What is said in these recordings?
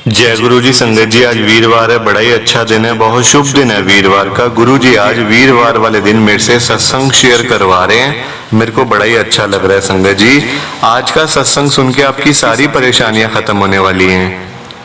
जय गुरु जी। संगत जी, आज वीरवार है, बड़ा ही अच्छा दिन है, बहुत शुभ दिन है वीरवार का। गुरु जी आज वीरवार वाले दिन मेरे से सत्संग शेयर करवा रहे हैं, मेरे को बड़ा ही अच्छा लग रहा है। संगत जी, आज का सत्संग सुन के आपकी सारी परेशानियां खत्म होने वाली हैं।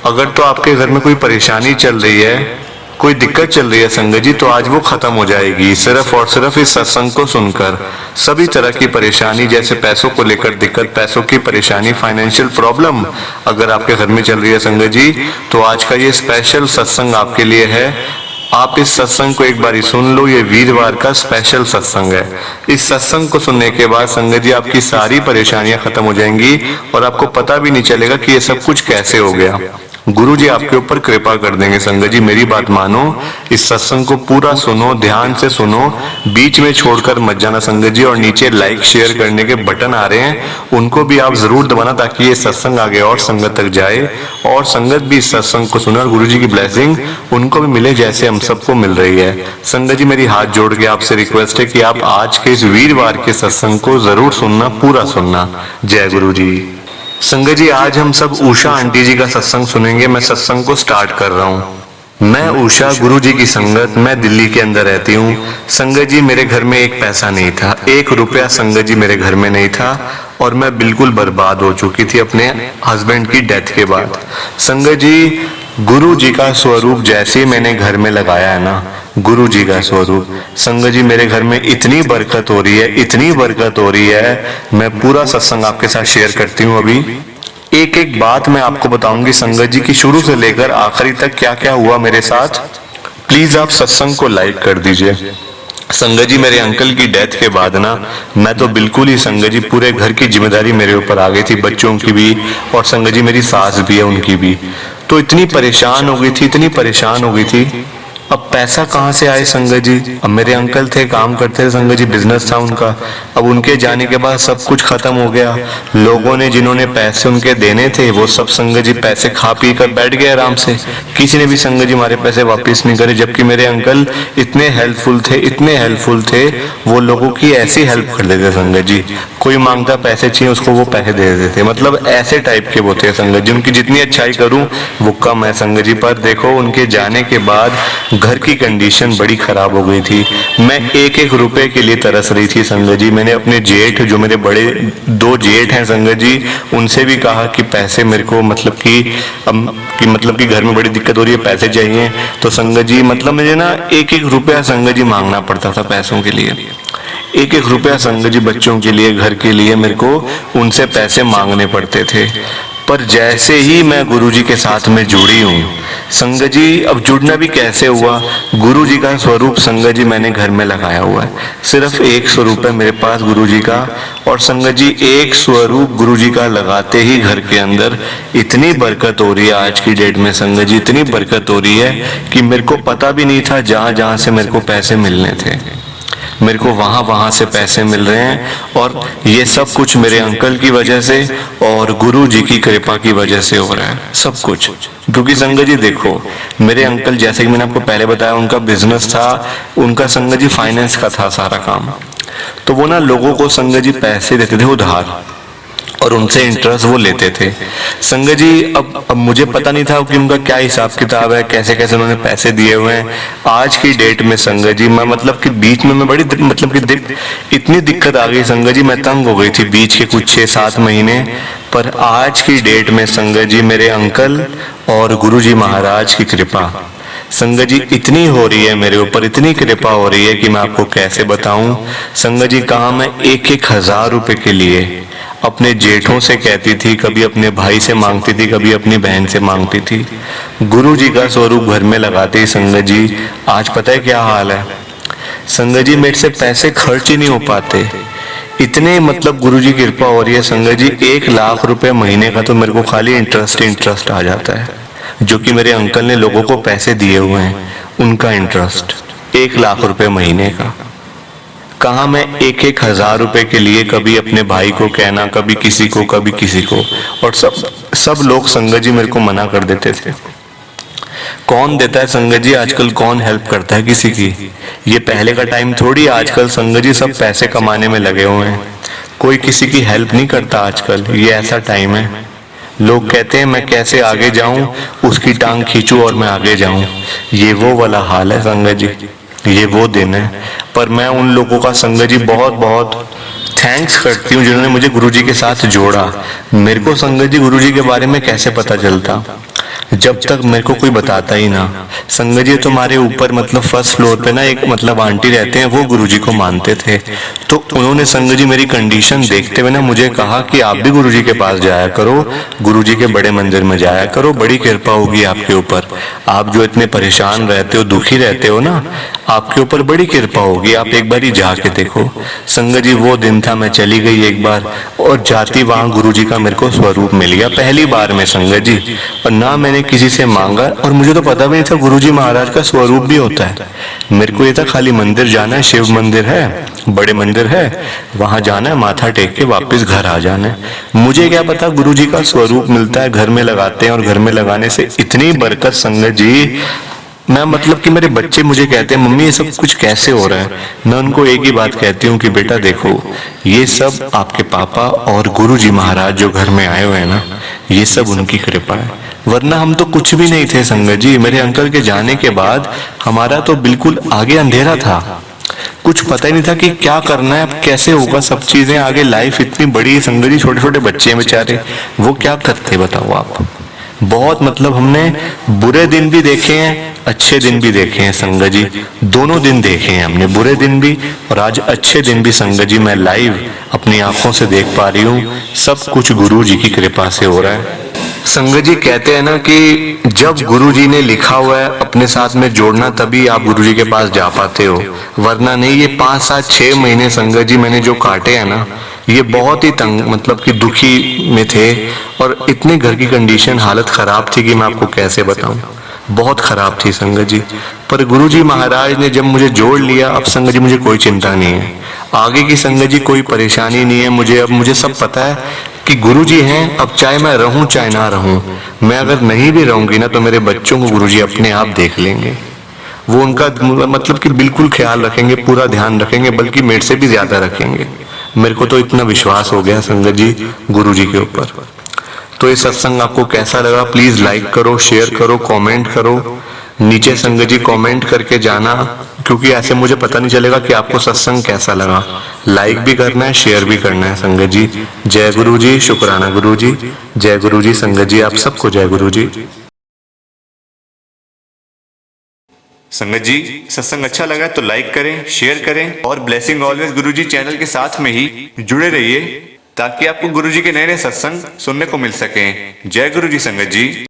अगर तो आपके घर में कोई परेशानी चल रही है, कोई दिक्कत चल रही है संगत जी, तो आज वो खत्म हो जाएगी सिर्फ और सिर्फ इस सत्संग को सुनकर। सभी तरह की परेशानी, जैसे पैसों को लेकर दिक्कत, पैसों की परेशानी, फाइनेंशियल प्रॉब्लम अगर आपके घर में चल रही है संगत जी, तो आज का ये स्पेशल सत्संग आपके लिए है। आप इस सत्संग को एक बारी सुन लो, ये वीरवार का स्पेशल सत्संग है। इस सत्संग को सुनने के बाद संगत जी आपकी सारी परेशानियां खत्म हो जाएंगी और आपको पता भी नहीं चलेगा कि ये सब कुछ कैसे हो गया। गुरु जी आपके ऊपर कृपा कर देंगे। संगत जी मेरी बात मानो, इस सत्संग को पूरा सुनो, ध्यान से सुनो, बीच में छोड़कर मत जाना संगत जी। और नीचे लाइक शेयर करने के बटन आ रहे हैं, उनको भी आप जरूर दबाना ताकि ये सत्संग आगे और संगत तक जाए और संगत भी इस सत्संग को सुने और गुरु जी की ब्लेसिंग उनको भी मिले जैसे हम सबको मिल रही है। संगत जी मेरी हाथ जोड़ के आपसे रिक्वेस्ट है कि आप आज के इस वीरवार के सत्संग को जरूर सुनना, पूरा सुनना। जय गुरु जी। संगत जी आज हम सब उषा आंटी जी का सत्संग सुनेंगे। मैं सत्संग को स्टार्ट कर रहा हूँ। मैं उषा, गुरु जी की संगत, मैं दिल्ली के अंदर रहती हूँ। संगत जी मेरे घर में एक पैसा नहीं था, 1 रुपया संगत जी मेरे घर में नहीं था और मैं बिल्कुल बर्बाद हो चुकी थी अपने हस्बैंड की डेथ के बाद। संगत जी गुरु जी का स्वरूप जैसे मैंने घर में लगाया है ना, गुरु जी का स्वरूप, संगत जी मेरे घर में इतनी बरकत हो रही है, इतनी बरकत हो रही है। मैं पूरा सत्संग आपके साथ शेयर करती हूँ। अभी एक एक बात मैं आपको बताऊंगी संगत जी की, शुरू से लेकर आखिरी तक क्या क्या हुआ मेरे साथ। प्लीज आप सत्संग को लाइक कर दीजिए। संगत जी मेरे अंकल की डेथ के बाद ना, मैं तो बिल्कुल ही संगत जी पूरे घर की जिम्मेदारी मेरे ऊपर आ गई थी, बच्चों की भी और संगत जी मेरी सास भी है उनकी भी। तो इतनी परेशान हो गई थी, इतनी परेशान हो गई थी। अब पैसा कहाँ से आए संगत जी? अब मेरे अंकल थे, काम करते थे संगत जी, बिजनेस था उनका। अब उनके जाने के बाद सब कुछ खत्म हो गया। लोगों ने जिन्होंने पैसे उनके देने थे वो सब संगत जी पैसे खा पी कर बैठ गए आराम से। किसी ने भी संगत जी हमारे पैसे वापस नहीं करे, जबकि मेरे अंकल इतने हेल्पफुल थे, इतने हेल्पफुल थे, वो लोगों की ऐसी हेल्प कर देते संगत जी। कोई मांगता पैसे चाहिए उसको वो पैसे दे देते थे, मतलब ऐसे टाइप के वो थे संगत जी। उनकी जितनी अच्छाई करूं वो कम है संगत जी। पर देखो उनके जाने के बाद घर की कंडीशन बड़ी खराब हो गई थी। मैं एक एक रुपए के लिए तरस रही थी संगत जी। मैंने अपने जेठ, जो मेरे बड़े 2 जेठ हैं संगत जी, उनसे भी कहा कि पैसे मेरे को मतलब कि घर में बड़ी दिक्कत हो रही है, पैसे चाहिए। तो संगत जी मतलब मुझे ना एक एक रुपया संगत जी मांगना पड़ता था पैसों के लिए। एक एक रुपया संगत जी बच्चों के लिए, घर के लिए मेरे को उनसे पैसे मांगने पड़ते थे। पर जैसे ही मैं गुरुजी के साथ में जुड़ी हूँ संगत जी, अब जुड़ना भी कैसे हुआ, गुरुजी का स्वरूप संगत जी मैंने घर में लगाया हुआ है। सिर्फ 1 स्वरूप है मेरे पास गुरुजी का, और संगत जी 1 स्वरूप गुरुजी का लगाते ही घर के अंदर इतनी बरकत हो रही है आज की डेट में संगत जी, इतनी बरकत हो रही है कि मेरे को पता भी नहीं था जहां जहां से मेरे को पैसे मिलने थे, मेरे को वहां वहां से पैसे मिल रहे हैं। और ये सब कुछ मेरे अंकल की वजह से और गुरु जी की कृपा की वजह से हो रहा है सब कुछ। क्योंकि संगत जी देखो, मेरे अंकल जैसे कि मैंने आपको पहले बताया, उनका बिजनेस था, उनका संगत जी फाइनेंस का था सारा काम। तो वो ना लोगों को संगत जी पैसे देते थे उधार और उनसे इंटरेस्ट वो लेते थे संगत जी। अब मुझे पता नहीं था कि उनका क्या हिसाब किताब है, कैसे कैसे उन्होंने पैसे दिए हुए हैं। आज की डेट में संगत जी मैं मतलब कि बीच में मैं बड़ी इतनी दिक्कत आ गई संगत जी, मैं तंग हो गई थी बीच के कुछ 6-7 महीने। पर आज की डेट में संगत जी मेरे अंकल और गुरु जी महाराज की कृपा संगत जी इतनी हो रही है मेरे ऊपर, इतनी कृपा हो रही है कि मैं आपको कैसे बताऊं संगत जी। कहा मैं 1-1 हजार रुपए के लिए अपने जेठों से कहती थी, कभी अपने भाई से मांगती थी, कभी अपनी बहन से मांगती थी। गुरु जी का स्वरूप घर में लगाते ही संगत जी आज पता है क्या हाल है संगत जी, मेरे से पैसे खर्च ही नहीं हो पाते। इतने मतलब गुरु जी की कृपा हो रही है संगत जी, 1 लाख रुपए महीने का तो मेरे को खाली इंटरेस्ट आ जाता है, जो कि मेरे अंकल ने लोगों को पैसे दिए हुए हैं उनका इंटरेस्ट 1 लाख रुपए महीने का। कहा मैं 1-1 हजार रुपए के लिए कभी अपने भाई को कहना, कभी किसी को, कभी किसी को, और सब लोग संगत जी मेरे को मना कर देते थे। कौन देता है संगत जी आजकल, कौन हेल्प करता है किसी की? ये पहले का टाइम थोड़ी, आजकल संगत जी सब पैसे कमाने में लगे हुए हैं, कोई किसी की हेल्प नहीं करता आजकल, ये ऐसा टाइम है। लोग कहते हैं मैं कैसे आगे जाऊं, उसकी टांग खींचूं और मैं आगे जाऊं। ये वो वाला हाल है संगत जी, ये वो दिन है। पर मैं उन लोगों का संगत जी बहुत बहुत थैंक्स करती हूँ जिन्होंने मुझे गुरुजी के साथ जोड़ा। मेरे को संगत जी गुरुजी के बारे में कैसे पता चलता, जब तक मेरे को कोई बताता ही ना। संगत जी तुम्हारे ऊपर मतलब फर्स्ट फ्लोर पे ना एक मतलब आंटी रहते हैं, वो गुरुजी को मानते थे। तो उन्होंने संगत जी मेरी कंडीशन देखते हुए ना मुझे कहा कि आप भी गुरुजी के पास जाया करो, गुरुजी के बड़े मंदिर में जाया करो, बड़ी कृपा होगी आपके ऊपर। आप जो इतने परेशान रहते हो, दुखी रहते हो ना, आपके ऊपर बड़ी कृपा होगी, आप एक बार ही जाके देखो। संगत जी वो दिन था, मैं चली गई एक बार और जाती वहां गुरुजी का मेरे को स्वरूप मिल गया पहली बार में संगत जी। और ना मैंने किसी से मांगा, और मुझे तो पता भी नहीं था गुरुजी महाराज का स्वरूप भी होता है। मेरे को ये था खाली मंदिर जाना है, शिव मंदिर है, बड़े मंदिर है, वहां जाना है, माथा टेक के वापस घर आ जाना है। मुझे क्या पता गुरुजी का स्वरूप मिलता है, घर में लगाते हैं और घर में लगाने से इतनी बरकत संगत जी। मैं मतलब कि मेरे बच्चे मुझे कहते हैं मम्मी ये सब कुछ कैसे हो रहा है। मैं उनको एक ही बात कहती हूँ कि बेटा देखो, ये सब आपके पापा और गुरुजी महाराज जो घर में आए हुए हैं ना, ये सब उनकी कृपा है। वरना हम तो कुछ भी नहीं थे संगत जी। मेरे अंकल के जाने के बाद हमारा तो बिल्कुल आगे अंधेरा था, कुछ पता ही नहीं था कि क्या करना है, अब कैसे होगा सब चीजें आगे। लाइफ इतनी बड़ी है संगत जी, छोटे छोटे बच्चे हैं बेचारे, वो क्या करते बताओ आप। बहुत मतलब हमने बुरे दिन भी देखे हैं, अच्छे दिन भी देखे हैं संगत जी, दोनों दिन देखे हैं हमने, बुरे दिन भी और आज अच्छे दिन भी संगत जी। मैं लाइव अपनी आंखों से देख पा रही हूँ, सब कुछ गुरु जी की कृपा से हो रहा है। संगत जी कहते हैं ना कि जब गुरु जी ने लिखा हुआ है अपने साथ में जोड़ना, तभी आप गुरु जी के पास जा पाते हो, वरना नहीं। ये 5 7 6 महीने संगत जी मैंने जो काटे हैं ना, ये बहुत ही तंग मतलब कि दुखी में थे, और इतने घर की कंडीशन हालत खराब थी कि मैं आपको कैसे बताऊं, बहुत खराब थी संगत जी। पर गुरुजी महाराज ने जब मुझे जोड़ लिया, अब संगत जी मुझे कोई चिंता नहीं है, आगे की संगत जी कोई परेशानी नहीं है मुझे। अब मुझे सब पता है कि गुरुजी हैं, अब चाहे मैं रहूं चाहे ना रहूं, मैं अगर नहीं भी रहूंगी ना तो मेरे बच्चों को गुरुजी अपने आप देख लेंगे। वो उनका मतलब कि बिल्कुल ख्याल रखेंगे, पूरा ध्यान रखेंगे, बल्कि मेरे से भी ज्यादा रखेंगे। मेरे को तो इतना विश्वास हो गया संगत जी गुरु जी के ऊपर। तो ये सत्संग आपको कैसा लगा, प्लीज लाइक करो, शेयर करो, कमेंट करो। नीचे संगत जी कमेंट करके जाना, क्योंकि ऐसे मुझे पता नहीं चलेगा कि आपको सत्संग कैसा लगा। लाइक भी करना है, शेयर भी करना है संगत जी। जय गुरु जी, शुक्राना गुरु जी, जय गुरु जी संगत जी, आप सबको जय गुरु जी। संगत जी सत्संग अच्छा लगा तो लाइक करें, शेयर करें और ब्लेसिंग ऑलवेज गुरुजी चैनल के साथ में ही जुड़े रहिए, ताकि आपको गुरुजी के नए नए सत्संग सुनने को मिल सके। जय गुरुजी संगत जी।